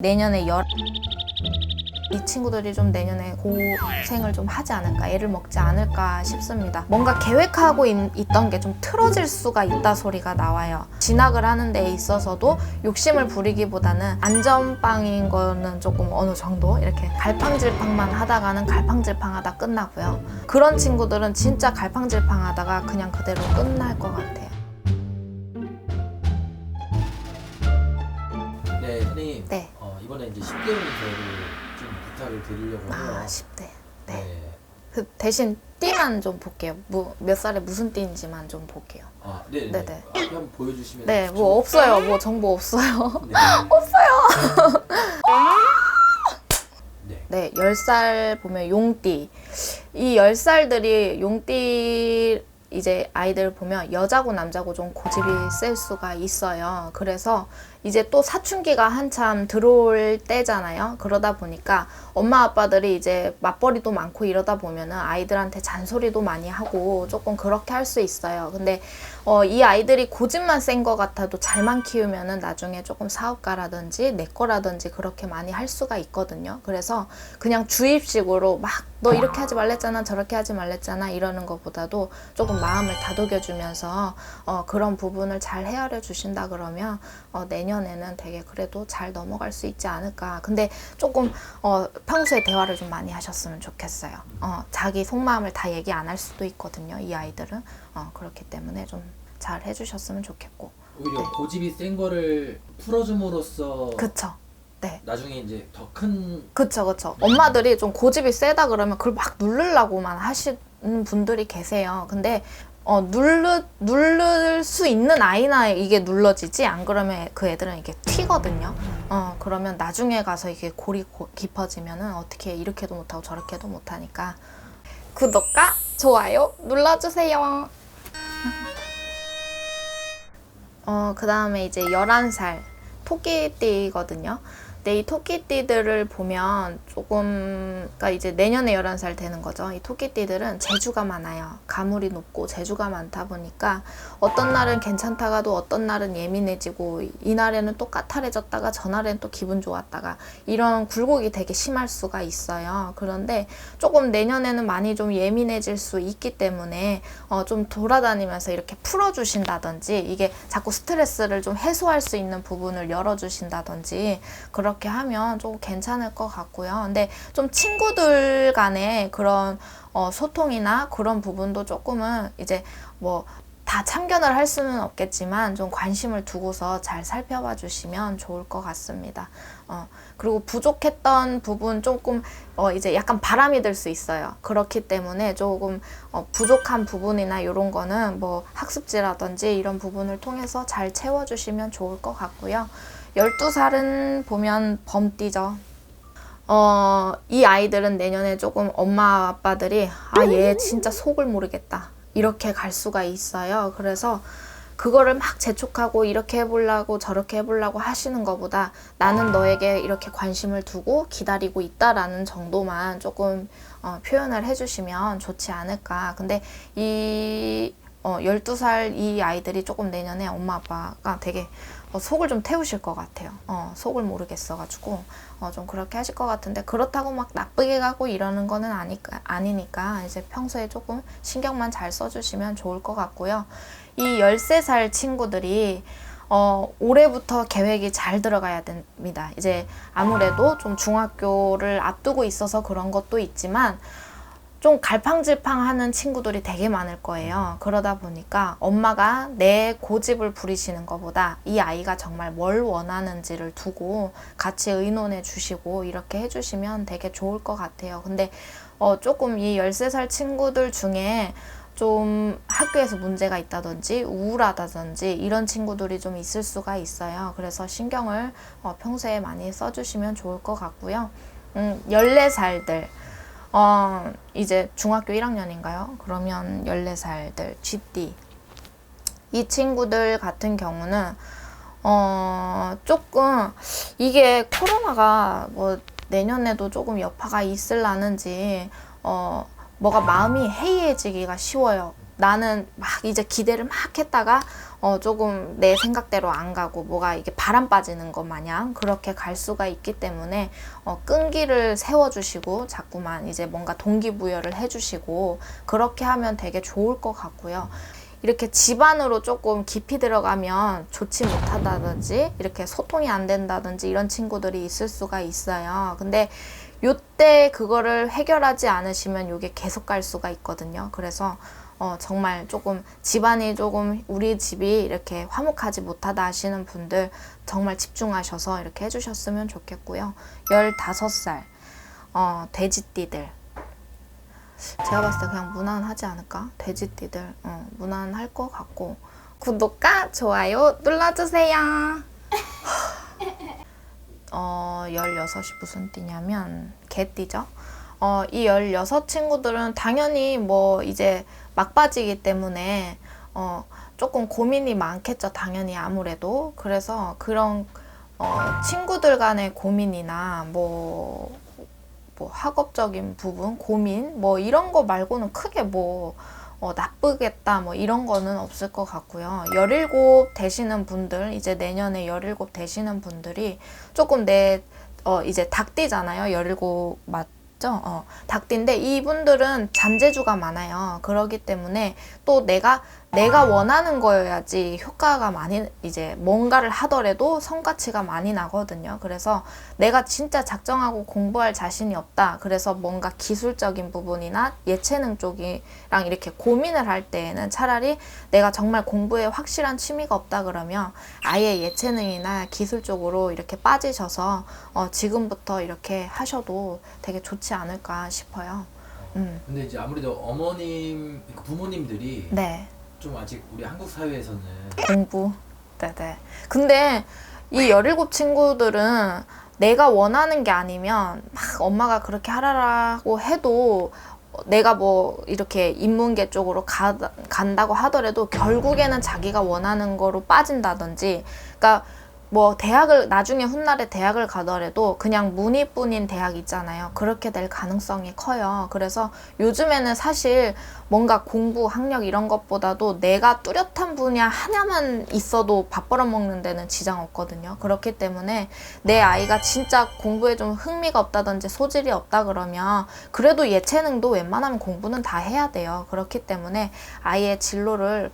내년에 이 친구들이 좀 내년에 고생을 좀 하지 않을까, 애를 먹지 않을까 싶습니다. 뭔가 계획하고 있던 게 좀 틀어질 수가 있다 소리가 나와요. 진학을 하는 데 있어서도 욕심을 부리기보다는 안전빵인 거는 조금 어느 정도 이렇게 갈팡질팡만 하다가는 갈팡질팡하다 끝나고요. 그런 친구들은 진짜 갈팡질팡하다가 그냥 그대로 끝날 것 같아요. 네, 선생님. 네. 이번에 이제 10개월 계획을 좀 부탁을 드리려고 해요. 10대. 네. 네. 그 대신 띠만 좀 볼게요. 몇 살에 무슨 띠인지만 좀 볼게요. 네. 네네. 한번 보여주시면. 네, 뭐 없어요. 뭐 정보 없어요. 네. 없어요. 네. 네, 10살 보면 용띠. 이 10살들이 용띠 이제 아이들 보면 여자고 남자고 좀 고집이 셀 수가 있어요. 그래서 이제 또 사춘기가 한참 들어올 때잖아요. 그러다 보니까 엄마 아빠들이 이제 맞벌이도 많고 이러다 보면은 아이들한테 잔소리도 많이 하고 조금 그렇게 할 수 있어요. 근데 이 아이들이 고집만 센 것 같아도 잘만 키우면은 나중에 조금 사업가라든지 내 거라든지 그렇게 많이 할 수가 있거든요. 그래서 그냥 주입식으로 막 너 이렇게 하지 말랬잖아, 저렇게 하지 말랬잖아 이러는 것보다도 조금 마음을 다독여주면서 그런 부분을 잘 헤아려 주신다 그러면 내년에는 되게 그래도 잘 넘어갈 수 있지 않을까. 근데 조금 평소에 대화를 좀 많이 하셨으면 좋겠어요. 자기 속마음을 다 얘기 안 할 수도 있거든요. 이 아이들은. 그렇기 때문에 좀 잘 해주셨으면 좋겠고. 오히려 네. 고집이 센 거를 풀어줌으로써 그쵸. 네. 나중에 이제 더 큰. 그쵸. 엄마들이 좀 고집이 세다 그러면 그걸 막 누르려고만 하시는 분들이 계세요. 근데 누를 수 있는 아이나 이게 눌러지지, 안 그러면 그 애들은 이게 튀거든요. 그러면 나중에 가서 이게 골이 깊어지면은 어떻게 이렇게도 못하고 저렇게도 못하니까 구독과 좋아요 눌러주세요. 그 다음에 이제 11살 토끼띠거든요. 근데 이 토끼띠들을 보면 조금, 그러니까 이제 내년에 11살 되는 거죠. 이 토끼띠들은 재주가 많아요. 가물이 높고 재주가 많다 보니까 어떤 날은 괜찮다가도 어떤 날은 예민해지고, 이날에는 또 까탈해졌다가 저날에는 또 기분 좋았다가 이런 굴곡이 되게 심할 수가 있어요. 그런데 조금 내년에는 많이 좀 예민해질 수 있기 때문에 좀 돌아다니면서 이렇게 풀어주신다든지, 이게 자꾸 스트레스를 좀 해소할 수 있는 부분을 열어주신다든지 그렇게 하면 좀 괜찮을 것 같고요. 근데 좀 친구들 간의 그런 소통이나 그런 부분도 조금은 이제 뭐 다 참견을 할 수는 없겠지만 좀 관심을 두고서 잘 살펴봐 주시면 좋을 것 같습니다. 그리고 부족했던 부분 조금 이제 약간 바람이 들 수 있어요. 그렇기 때문에 조금 부족한 부분이나 이런 거는 뭐 학습지라든지 이런 부분을 통해서 잘 채워주시면 좋을 것 같고요. 12살은 보면 범띠죠. 이 아이들은 내년에 조금 엄마 아빠들이 얘 진짜 속을 모르겠다 이렇게 갈 수가 있어요. 그래서 그거를 막 재촉하고 이렇게 해보려고 저렇게 해보려고 하시는 것보다 나는 너에게 이렇게 관심을 두고 기다리고 있다라는 정도만 조금 표현을 해주시면 좋지 않을까. 근데 이 12살 이 아이들이 조금 내년에 엄마 아빠가 되게 속을 좀 태우실 것 같아요. 속을 모르겠어가지고 좀 그렇게 하실 것 같은데, 그렇다고 막 나쁘게 가고 이러는 거는 아니니까 이제 평소에 조금 신경만 잘 써주시면 좋을 것 같고요. 이 13살 친구들이 올해부터 계획이 잘 들어가야 됩니다. 이제 아무래도 좀 중학교를 앞두고 있어서 그런 것도 있지만 좀 갈팡질팡하는 친구들이 되게 많을 거예요. 그러다 보니까 엄마가 내 고집을 부리시는 것보다 이 아이가 정말 뭘 원하는지를 두고 같이 의논해 주시고 이렇게 해주시면 되게 좋을 것 같아요. 근데 조금 이 13살 친구들 중에 좀 학교에서 문제가 있다든지 우울하다든지 이런 친구들이 좀 있을 수가 있어요. 그래서 신경을 평소에 많이 써주시면 좋을 것 같고요. 14살들 이제 중학교 1학년인가요? 그러면 14살들 쥐띠, 이 친구들 같은 경우는 조금 이게 코로나가 뭐 내년에도 조금 여파가 있을라는지 뭐가 마음이 해이해지기가 쉬워요. 나는 막 이제 기대를 막 했다가 조금 내 생각대로 안 가고 뭐가 이게 바람 빠지는 것 마냥 그렇게 갈 수가 있기 때문에 끈기를 세워주시고 자꾸만 이제 뭔가 동기부여를 해주시고 그렇게 하면 되게 좋을 것 같고요. 이렇게 집안으로 조금 깊이 들어가면 좋지 못하다든지 이렇게 소통이 안 된다든지 이런 친구들이 있을 수가 있어요. 근데 요때 그거를 해결하지 않으시면 요게 계속 갈 수가 있거든요. 그래서 정말 조금 집안이 조금 우리 집이 이렇게 화목하지 못하다 하시는 분들 정말 집중하셔서 이렇게 해주셨으면 좋겠고요. 15살 돼지띠들 제가 봤을 때 그냥 무난하지 않을까? 돼지띠들 무난할 것 같고 구독과 좋아요 눌러주세요. 16이 무슨 띠냐면 개띠죠. 이 16 친구들은 당연히 뭐 이제 막바지기 때문에 조금 고민이 많겠죠. 당연히 아무래도. 그래서 그런 친구들 간의 고민이나 뭐 학업적인 부분, 고민 뭐 이런 거 말고는 크게 뭐 나쁘겠다 뭐 이런 거는 없을 것 같고요. 17 되시는 분들, 이제 내년에 17 되시는 분들이 조금 이제 닭띠잖아요. 17 맞죠? 닭띠인데 이분들은 잔재주가 많아요. 그러기 때문에 또 내가 원하는 거여야지 효과가 많이 이제 뭔가를 하더라도 성과치가 많이 나거든요. 그래서 내가 진짜 작정하고 공부할 자신이 없다. 그래서 뭔가 기술적인 부분이나 예체능 쪽이랑 이렇게 고민을 할 때에는 차라리 내가 정말 공부에 확실한 취미가 없다 그러면 아예 예체능이나 기술 쪽으로 이렇게 빠지셔서 지금부터 이렇게 하셔도 되게 좋지 않을까 싶어요. 근데 이제 아무래도 어머님, 부모님들이 네. 좀 아직 우리 한국 사회에서는 공부. 네네. 근데 이 17 친구들은 내가 원하는 게 아니면 막 엄마가 그렇게 하라고 해도 내가 뭐 이렇게 인문계 쪽으로 간다고 하더라도 결국에는 자기가 원하는 거로 빠진다든지, 그러니까 뭐 대학을 나중에 훗날에 대학을 가더라도 그냥 문이뿐인 대학 있잖아요. 그렇게 될 가능성이 커요. 그래서 요즘에는 사실 뭔가 공부, 학력 이런 것보다도 내가 뚜렷한 분야 하나만 있어도 밥 벌어먹는 데는 지장 없거든요. 그렇기 때문에 내 아이가 진짜 공부에 좀 흥미가 없다든지 소질이 없다 그러면 그래도 예체능도 웬만하면 공부는 다 해야 돼요. 그렇기 때문에 아이의 진로를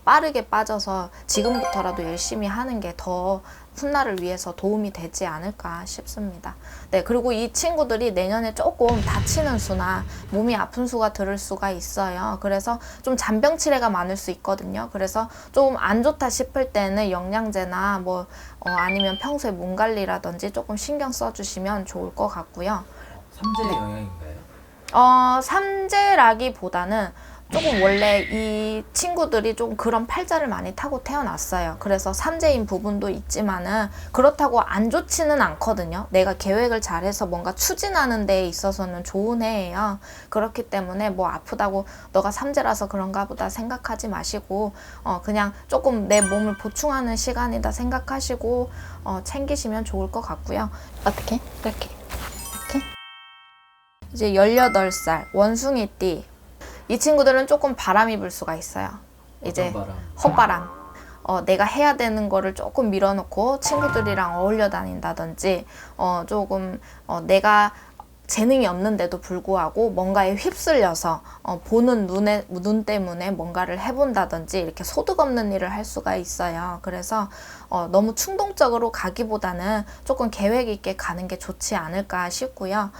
빠르게 빠져서 지금부터라도 열심히 하는 게 더 훗날을 위해서 도움이 되지 않을까 싶습니다. 네, 그리고 이 친구들이 내년에 조금 다치는 수나 몸이 아픈 수가 들을 수가 있어요. 그래서 좀 잔병치레가 많을 수 있거든요. 그래서 조금 안 좋다 싶을 때는 영양제나 뭐 아니면 평소에 몸 관리라든지 조금 신경 써주시면 좋을 것 같고요. 삼재의 영향인가요? 삼재라기보다는 조금 원래 이 친구들이 좀 그런 팔자를 많이 타고 태어났어요. 그래서 삼재인 부분도 있지만은 그렇다고 안 좋지는 않거든요. 내가 계획을 잘해서 뭔가 추진하는 데 있어서는 좋은 해예요. 그렇기 때문에 뭐 아프다고 너가 삼재라서 그런가 보다 생각하지 마시고 그냥 조금 내 몸을 보충하는 시간이다 생각하시고 챙기시면 좋을 것 같고요. 어떻게? 이렇게 이제 18살 원숭이띠, 이 친구들은 조금 바람이 불 수가 있어요. 이제 헛바람. 내가 해야 되는 거를 조금 밀어놓고 친구들이랑 어울려 다닌다든지 조금 내가 재능이 없는데도 불구하고 뭔가에 휩쓸려서 보는 눈 때문에 뭔가를 해본다든지 이렇게 소득 없는 일을 할 수가 있어요. 그래서 너무 충동적으로 가기보다는 조금 계획 있게 가는 게 좋지 않을까 싶고요.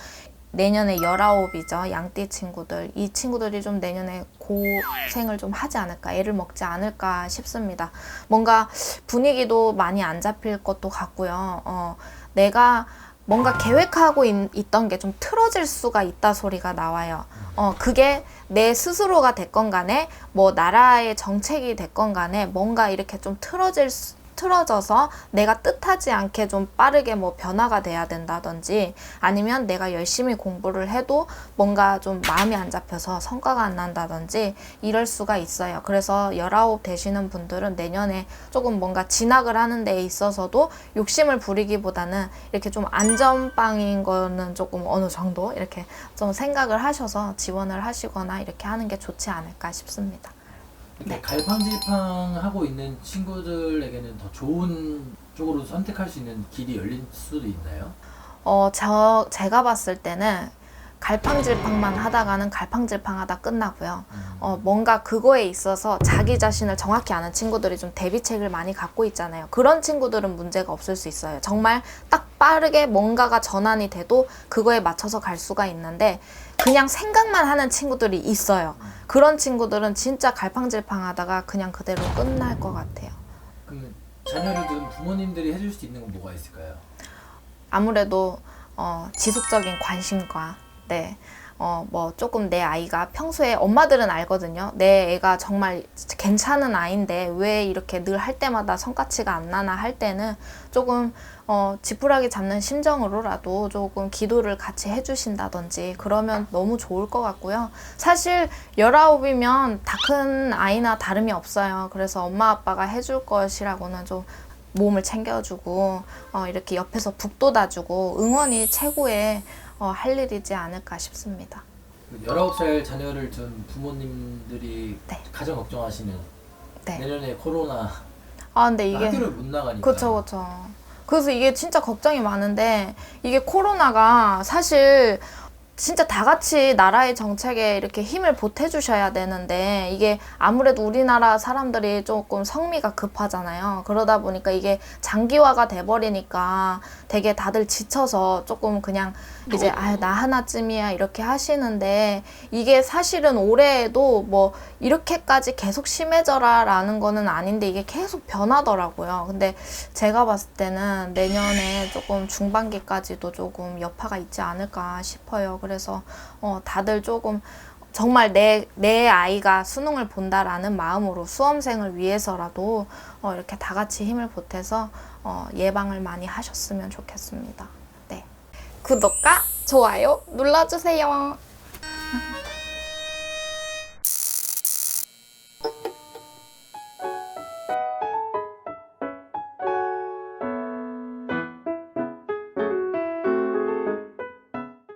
내년에 19이죠. 양띠 친구들. 이 친구들이 좀 내년에 고생을 좀 하지 않을까, 애를 먹지 않을까 싶습니다. 뭔가 분위기도 많이 안 잡힐 것도 같고요. 내가 뭔가 계획하고 있던 게 좀 틀어질 수가 있다 소리가 나와요. 그게 내 스스로가 됐건 간에 뭐 나라의 정책이 됐건 간에 뭔가 이렇게 좀 틀어질 틀어져서 내가 뜻하지 않게 좀 빠르게 뭐 변화가 돼야 된다든지 아니면 내가 열심히 공부를 해도 뭔가 좀 마음이 안 잡혀서 성과가 안 난다든지 이럴 수가 있어요. 그래서 19 되시는 분들은 내년에 조금 뭔가 진학을 하는 데 있어서도 욕심을 부리기보다는 이렇게 좀 안전빵인 거는 조금 어느 정도 이렇게 좀 생각을 하셔서 지원을 하시거나 이렇게 하는 게 좋지 않을까 싶습니다. 근데 갈팡질팡하고 있는 친구들에게는 더 좋은 쪽으로 선택할 수 있는 길이 열릴 수도 있나요? 제가 봤을 때는 갈팡질팡만 하다가는 갈팡질팡하다 끝나고요. 뭔가 그거에 있어서 자기 자신을 정확히 아는 친구들이 좀 대비책을 많이 갖고 있잖아요. 그런 친구들은 문제가 없을 수 있어요. 정말 딱 빠르게 뭔가가 전환이 돼도 그거에 맞춰서 갈 수가 있는데 그냥 생각만 하는 친구들이 있어요. 그런 친구들은 진짜 갈팡질팡하다가 그냥 그대로 끝날 것 같아요. 그럼 자녀를 둔 부모님들이 해줄 수 있는 건 뭐가 있을까요? 아무래도 지속적인 관심과 뭐 조금 내 아이가 평소에 엄마들은 알거든요. 내 애가 정말 괜찮은 아이인데 왜 이렇게 늘 할 때마다 성과치가 안 나나 할 때는 조금 지푸라기 잡는 심정으로라도 조금 기도를 같이 해주신다든지 그러면 너무 좋을 것 같고요. 사실 19이면 다 큰 아이나 다름이 없어요. 그래서 엄마 아빠가 해줄 것이라고는 좀 몸을 챙겨주고 이렇게 옆에서 북돋아주고 응원이 최고의 할 일이지 않을까 싶습니다. 19살 자녀를 둔 부모님들이 네. 가장 걱정하시는 네. 내년에 코로나 근데 이게 학교를 못 나가니까 그쵸. 그래서 이게 진짜 걱정이 많은데 이게 코로나가 사실 진짜 다 같이 나라의 정책에 이렇게 힘을 보태주셔야 되는데 이게 아무래도 우리나라 사람들이 조금 성미가 급하잖아요. 그러다 보니까 이게 장기화가 돼버리니까 되게 다들 지쳐서 조금 그냥 이제 나 하나쯤이야 이렇게 하시는데 이게 사실은 올해에도 뭐 이렇게까지 계속 심해져라 라는 거는 아닌데 이게 계속 변하더라고요. 근데 제가 봤을 때는 내년에 조금 중반기까지도 조금 여파가 있지 않을까 싶어요. 그래서 다들 조금 정말 내 아이가 수능을 본다라는 마음으로 수험생을 위해서라도 이렇게 다 같이 힘을 보태서 예방을 많이 하셨으면 좋겠습니다. 네. 구독과 좋아요 눌러주세요.